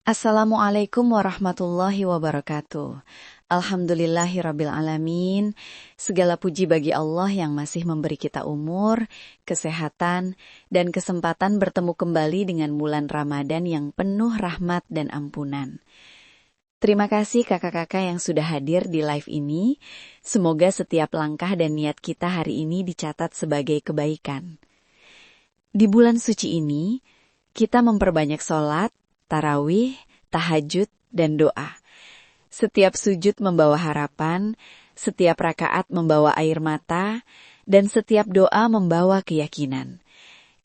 Assalamualaikum warahmatullahi wabarakatuh. Alhamdulillahirrabbilalamin. Segala puji bagi Allah yang masih memberi kita umur, kesehatan, dan kesempatan bertemu kembali dengan bulan Ramadan yang penuh rahmat dan ampunan. Terima kasih kakak-kakak yang sudah hadir di live ini. Semoga setiap langkah dan niat kita hari ini dicatat sebagai kebaikan. Di bulan suci ini, kita memperbanyak sholat, tarawih, tahajud, dan doa. Setiap sujud membawa harapan, setiap rakaat membawa air mata, dan setiap doa membawa keyakinan.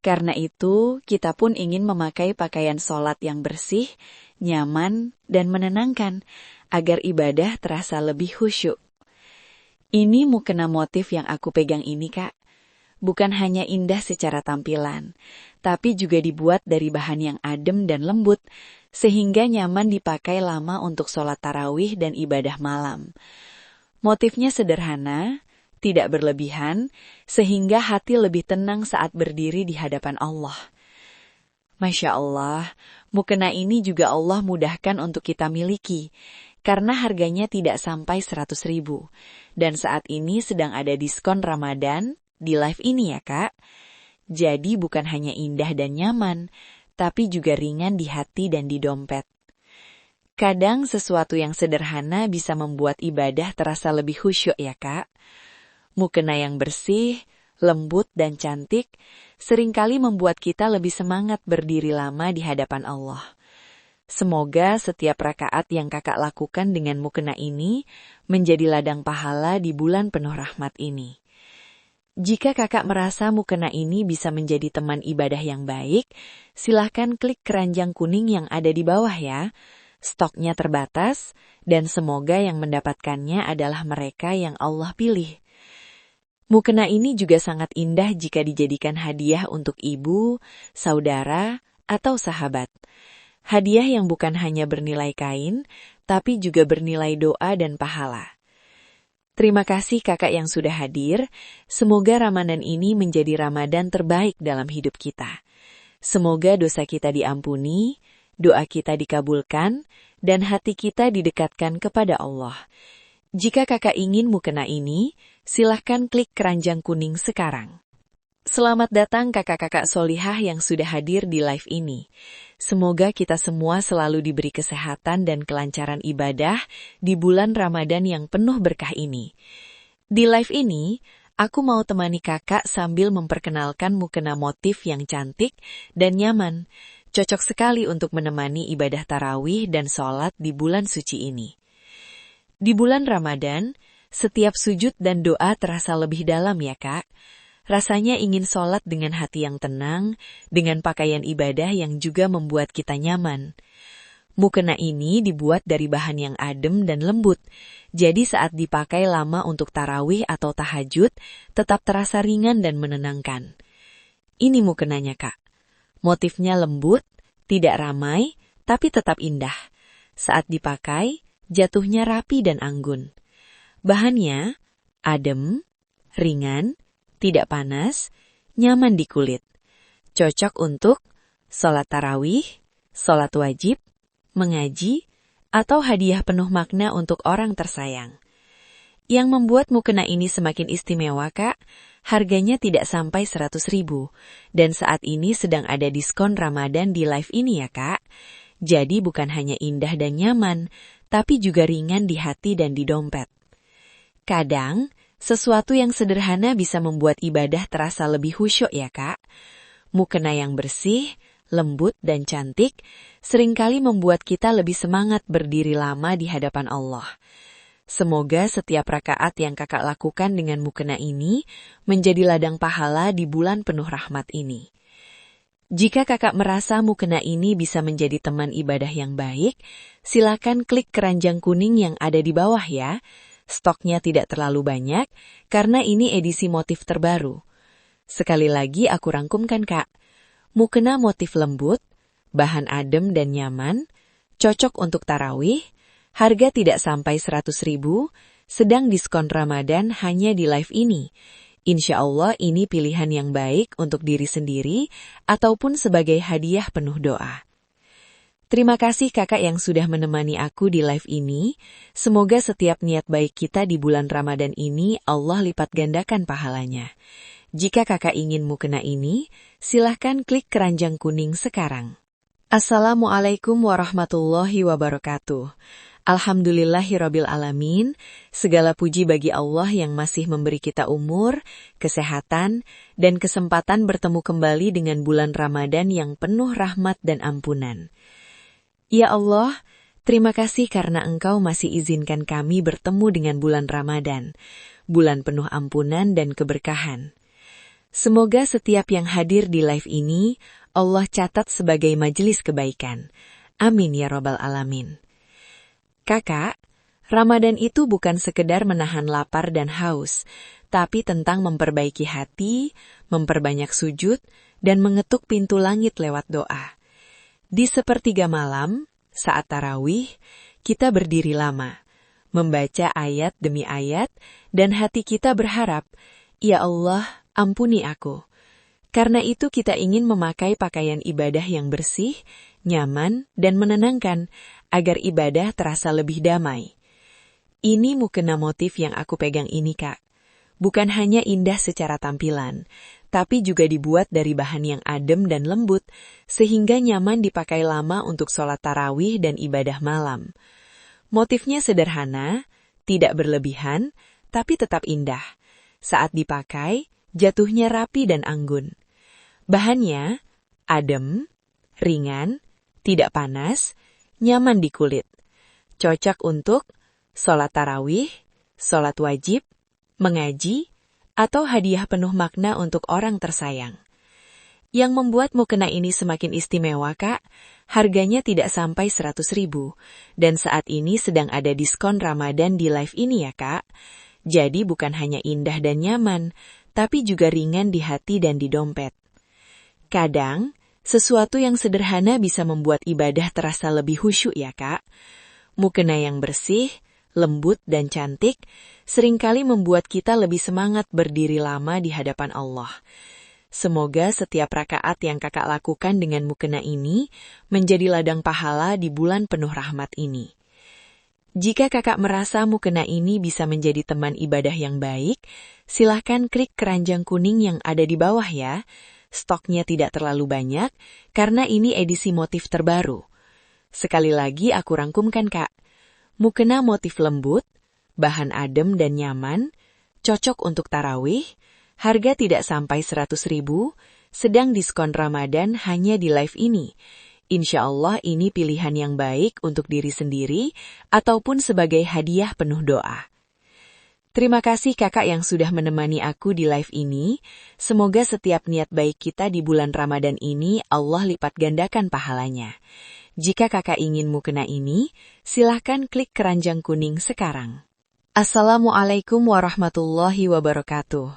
Karena itu, kita pun ingin memakai pakaian sholat yang bersih, nyaman, dan menenangkan, agar ibadah terasa lebih khusyuk. Ini mukena motif yang aku pegang ini, Kak. Bukan hanya indah secara tampilan, tapi juga dibuat dari bahan yang adem dan lembut, sehingga nyaman dipakai lama untuk sholat tarawih dan ibadah malam. Motifnya sederhana, tidak berlebihan, sehingga hati lebih tenang saat berdiri di hadapan Allah. Masya Allah, mukena ini juga Allah mudahkan untuk kita miliki, karena harganya tidak sampai 100.000. Dan saat ini sedang ada diskon Ramadan di live ini ya Kak. Jadi bukan hanya indah dan nyaman, tapi juga ringan di hati dan di dompet. Kadang sesuatu yang sederhana bisa membuat ibadah terasa lebih khusyuk ya Kak. Mukena yang bersih, lembut dan cantik seringkali membuat kita lebih semangat berdiri lama di hadapan Allah. Semoga setiap rakaat yang Kakak lakukan dengan mukena ini menjadi ladang pahala di bulan penuh rahmat ini. Jika kakak merasa mukena ini bisa menjadi teman ibadah yang baik, silahkan klik keranjang kuning yang ada di bawah ya. Stoknya terbatas, dan semoga yang mendapatkannya adalah mereka yang Allah pilih. Mukena ini juga sangat indah jika dijadikan hadiah untuk ibu, saudara, atau sahabat. Hadiah yang bukan hanya bernilai kain, tapi juga bernilai doa dan pahala. Terima kasih kakak yang sudah hadir, semoga Ramadan ini menjadi Ramadan terbaik dalam hidup kita. Semoga dosa kita diampuni, doa kita dikabulkan, dan hati kita didekatkan kepada Allah. Jika kakak ingin mukena ini, silahkan klik keranjang kuning sekarang. Selamat datang kakak-kakak solihah yang sudah hadir di live ini. Semoga kita semua selalu diberi kesehatan dan kelancaran ibadah di bulan Ramadan yang penuh berkah ini. Di live ini, aku mau temani kakak sambil memperkenalkan mukena motif yang cantik dan nyaman. Cocok sekali untuk menemani ibadah tarawih dan sholat di bulan suci ini. Di bulan Ramadan, setiap sujud dan doa terasa lebih dalam ya kak. Rasanya ingin sholat dengan hati yang tenang, dengan pakaian ibadah yang juga membuat kita nyaman. Mukena ini dibuat dari bahan yang adem dan lembut, jadi saat dipakai lama untuk tarawih atau tahajud, tetap terasa ringan dan menenangkan. Ini mukenanya Kak. Motifnya lembut, tidak ramai, tapi tetap indah. Saat dipakai, jatuhnya rapi dan anggun. Bahannya adem, ringan, tidak panas, nyaman di kulit. Cocok untuk sholat tarawih, sholat wajib, mengaji, atau hadiah penuh makna untuk orang tersayang. Yang membuat mukena ini semakin istimewa Kak, harganya tidak sampai 100.000. Dan saat ini sedang ada diskon Ramadan di live ini ya Kak. Jadi bukan hanya indah dan nyaman, tapi juga ringan di hati dan di dompet. Kadang, sesuatu yang sederhana bisa membuat ibadah terasa lebih khusyuk ya Kak. Mukena yang bersih, lembut dan cantik seringkali membuat kita lebih semangat berdiri lama di hadapan Allah. Semoga setiap rakaat yang kakak lakukan dengan mukena ini menjadi ladang pahala di bulan penuh rahmat ini. Jika kakak merasa mukena ini bisa menjadi teman ibadah yang baik, silakan klik keranjang kuning yang ada di bawah ya. Stoknya tidak terlalu banyak, karena ini edisi motif terbaru. Sekali lagi aku rangkumkan Kak. Mukena motif lembut, bahan adem dan nyaman, cocok untuk tarawih, harga tidak sampai 100.000, sedang diskon Ramadan hanya di live ini. Insya Allah ini pilihan yang baik untuk diri sendiri, ataupun sebagai hadiah penuh doa. Terima kasih kakak yang sudah menemani aku di live ini. Semoga setiap niat baik kita di bulan Ramadan ini Allah lipat gandakan pahalanya. Jika kakak ingin mukena ini, silahkan klik keranjang kuning sekarang. Assalamualaikum warahmatullahi wabarakatuh. Alhamdulillahirabbil alamin. Segala puji bagi Allah yang masih memberi kita umur, kesehatan, dan kesempatan bertemu kembali dengan bulan Ramadan yang penuh rahmat dan ampunan. Ya Allah, terima kasih karena Engkau masih izinkan kami bertemu dengan bulan Ramadan, bulan penuh ampunan dan keberkahan. Semoga setiap yang hadir di live ini, Allah catat sebagai majelis kebaikan. Amin ya Rabbal Alamin. Kakak, Ramadan itu bukan sekedar menahan lapar dan haus, tapi tentang memperbaiki hati, memperbanyak sujud, dan mengetuk pintu langit lewat doa. Di sepertiga malam, saat tarawih, kita berdiri lama, membaca ayat demi ayat, dan hati kita berharap, Ya Allah, ampuni aku. Karena itu kita ingin memakai pakaian ibadah yang bersih, nyaman, dan menenangkan, agar ibadah terasa lebih damai. Ini mukena motif yang aku pegang ini, Kak. Bukan hanya indah secara tampilan, tapi juga dibuat dari bahan yang adem dan lembut, sehingga nyaman dipakai lama untuk sholat tarawih dan ibadah malam. Motifnya sederhana, tidak berlebihan, tapi tetap indah. Saat dipakai, jatuhnya rapi dan anggun. Bahannya, adem, ringan, tidak panas, nyaman di kulit. Cocok untuk sholat tarawih, sholat wajib, mengaji, atau hadiah penuh makna untuk orang tersayang. Yang membuat mukena ini semakin istimewa, Kak, harganya tidak sampai 100.000, dan saat ini sedang ada diskon Ramadan di live ini ya, Kak. Jadi bukan hanya indah dan nyaman, tapi juga ringan di hati dan di dompet. Kadang, sesuatu yang sederhana bisa membuat ibadah terasa lebih khusyuk ya, Kak. Mukena yang bersih, lembut dan cantik, seringkali membuat kita lebih semangat berdiri lama di hadapan Allah. Semoga setiap rakaat yang kakak lakukan dengan mukena ini menjadi ladang pahala di bulan penuh rahmat ini. Jika kakak merasa mukena ini bisa menjadi teman ibadah yang baik, silahkan klik keranjang kuning yang ada di bawah ya. Stoknya tidak terlalu banyak, karena ini edisi motif terbaru. Sekali lagi aku rangkumkan, Kak. Mukena motif lembut, bahan adem dan nyaman, cocok untuk tarawih, harga tidak sampai 100.000, sedang diskon Ramadan hanya di live ini. Insya Allah ini pilihan yang baik untuk diri sendiri, ataupun sebagai hadiah penuh doa. Terima kasih kakak yang sudah menemani aku di live ini. Semoga setiap niat baik kita di bulan Ramadan ini Allah lipat gandakan pahalanya. Jika kakak ingin mukena ini, silahkan klik keranjang kuning sekarang. Assalamualaikum warahmatullahi wabarakatuh.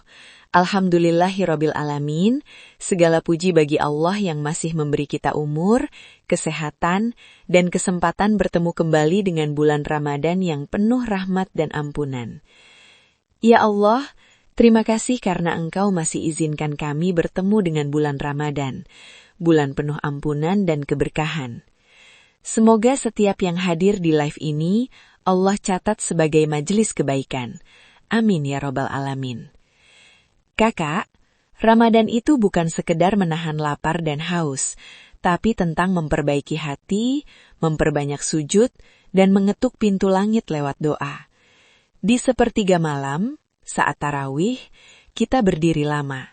Alhamdulillahirabbil alamin. Segala puji bagi Allah yang masih memberi kita umur, kesehatan, dan kesempatan bertemu kembali dengan bulan Ramadan yang penuh rahmat dan ampunan. Ya Allah, terima kasih karena Engkau masih izinkan kami bertemu dengan bulan Ramadan, bulan penuh ampunan dan keberkahan. Semoga setiap yang hadir di live ini, Allah catat sebagai majelis kebaikan. Amin ya Rabbal Alamin. Kakak, Ramadan itu bukan sekedar menahan lapar dan haus, tapi tentang memperbaiki hati, memperbanyak sujud, dan mengetuk pintu langit lewat doa. Di sepertiga malam, saat tarawih, kita berdiri lama,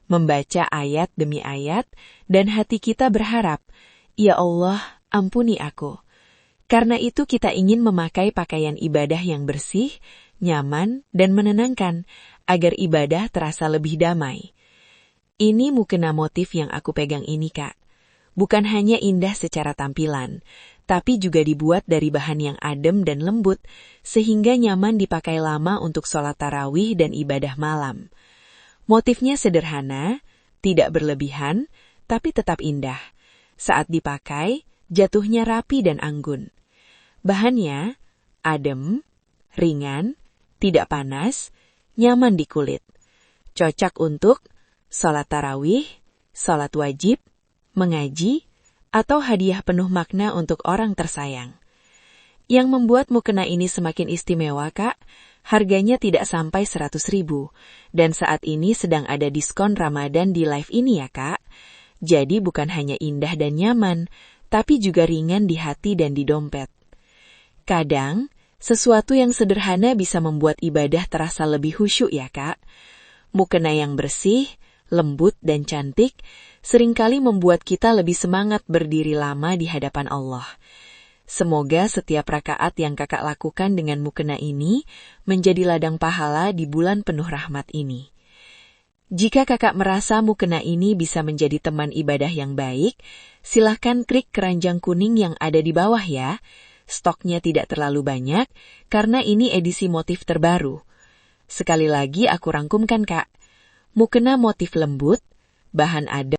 membaca ayat demi ayat, dan hati kita berharap, Ya Allah, ampuni aku. Karena itu kita ingin memakai pakaian ibadah yang bersih, nyaman, dan menenangkan, agar ibadah terasa lebih damai. Ini mukena motif yang aku pegang ini, Kak. Bukan hanya indah secara tampilan, tapi juga dibuat dari bahan yang adem dan lembut, sehingga nyaman dipakai lama untuk sholat tarawih dan ibadah malam. Motifnya sederhana, tidak berlebihan, tapi tetap indah. Saat dipakai, jatuhnya rapi dan anggun. Bahannya adem, ringan, tidak panas, nyaman di kulit. Cocok untuk sholat tarawih, sholat wajib, mengaji, atau hadiah penuh makna untuk orang tersayang. Yang membuat mukena ini semakin istimewa, Kak, harganya tidak sampai 100.000, dan saat ini sedang ada diskon Ramadan di live ini ya, Kak. Jadi bukan hanya indah dan nyaman, tapi juga ringan di hati dan di dompet. Kadang, sesuatu yang sederhana bisa membuat ibadah terasa lebih khusyuk ya, Kak. Mukena yang bersih, lembut, dan cantik seringkali membuat kita lebih semangat berdiri lama di hadapan Allah. Semoga setiap rakaat yang Kakak lakukan dengan mukena ini menjadi ladang pahala di bulan penuh rahmat ini. Jika Kakak merasa mukena ini bisa menjadi teman ibadah yang baik, silahkan klik keranjang kuning yang ada di bawah ya. Stoknya tidak terlalu banyak, karena ini edisi motif terbaru. Sekali lagi aku rangkumkan, Kak. Mukena motif lembut, bahan adat,